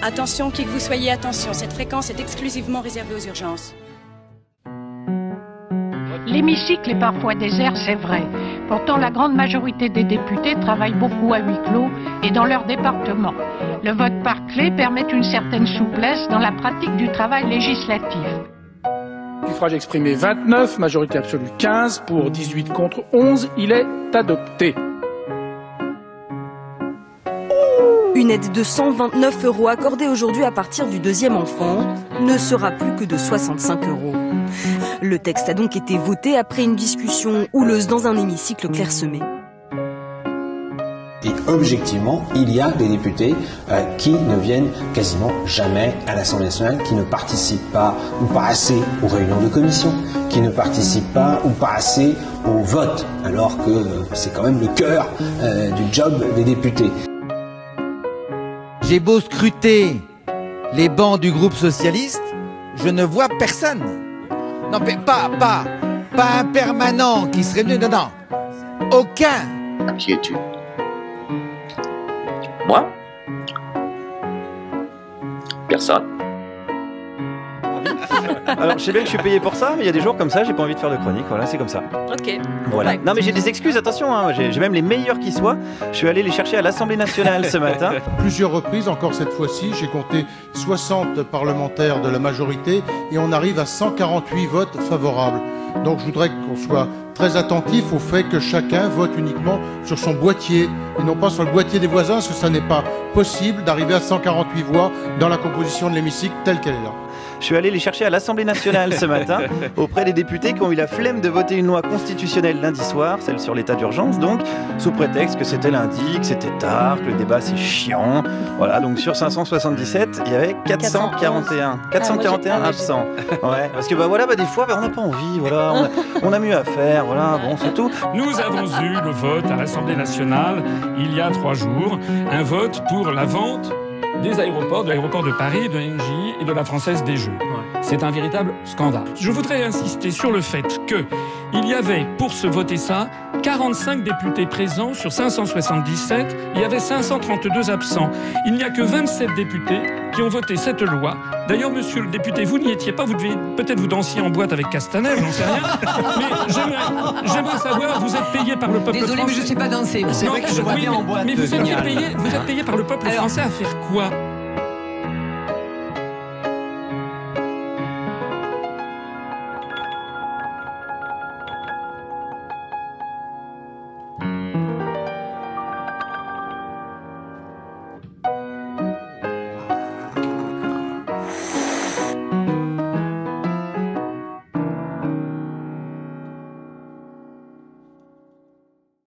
Attention, qui que vous soyez, attention, cette fréquence est exclusivement réservée aux urgences. L'hémicycle est parfois désert, c'est vrai. Pourtant, la grande majorité des députés travaillent beaucoup à huis clos et dans leur département. Le vote par clé permet une certaine souplesse dans la pratique du travail législatif. Suffrage exprimé 29, majorité absolue 15, pour 18 contre 11, il est adopté. Une aide de 129 € accordée aujourd'hui à partir du deuxième enfant ne sera plus que de 65 €. Le texte a donc été voté après une discussion houleuse dans un hémicycle clairsemé. Et objectivement, il y a des députés qui ne viennent quasiment jamais à l'Assemblée nationale, qui ne participent pas ou pas assez aux réunions de commission, qui ne participent pas ou pas assez au vote, alors que c'est quand même le cœur du job des députés. J'ai beau scruter les bancs du groupe socialiste, je ne vois personne. Non, mais pas un permanent qui serait venu, non, aucun. Qui es-tu? Moi? Personne. Alors, je sais bien que je suis payé pour ça, mais il y a des jours comme ça, j'ai pas envie de faire de chronique. Voilà, c'est comme ça. Ok. Voilà. Non, mais j'ai des excuses, attention, hein, j'ai même les meilleurs qui soient. Je suis allé les chercher à l'Assemblée nationale ce matin. Plusieurs reprises, encore cette fois-ci, j'ai compté 60 parlementaires de la majorité et on arrive à 148 votes favorables. Donc je voudrais qu'on soit très attentif au fait que chacun vote uniquement sur son boîtier et non pas sur le boîtier des voisins, parce que ça n'est pas possible d'arriver à 148 voix dans la composition de l'hémicycle telle qu'elle est là. Je suis allé les chercher à l'Assemblée nationale ce matin, auprès des députés qui ont eu la flemme de voter une loi constitutionnelle lundi soir, celle sur l'état d'urgence donc, sous prétexte que c'était lundi, que c'était tard, que le débat c'est chiant. Voilà, donc sur 577, il y avait 441 absents. Ouais, parce que des fois on n'a pas envie, voilà, on a mieux à faire, voilà, bon c'est tout. Nous avons eu le vote à l'Assemblée nationale il y a 3 jours, un vote pour la vente des aéroports, de l'aéroport de Paris, de NJ et de la Française des Jeux. C'est un véritable scandale. Je voudrais insister sur le fait qu'il y avait, pour se voter ça, 45 députés présents sur 577, il y avait 532 absents. Il n'y a que 27 députés qui ont voté cette loi. D'ailleurs, monsieur le député, vous n'y étiez pas, vous devez peut-être vous dansiez en boîte avec Castaner, j'en sais rien. Mais j'aimerais savoir, vous êtes payé par le peuple français. Désolé, mais je ne sais pas danser. C'est vrai que je vois bien en boîte. Mais vous êtes payé par le peuple français à faire quoi ?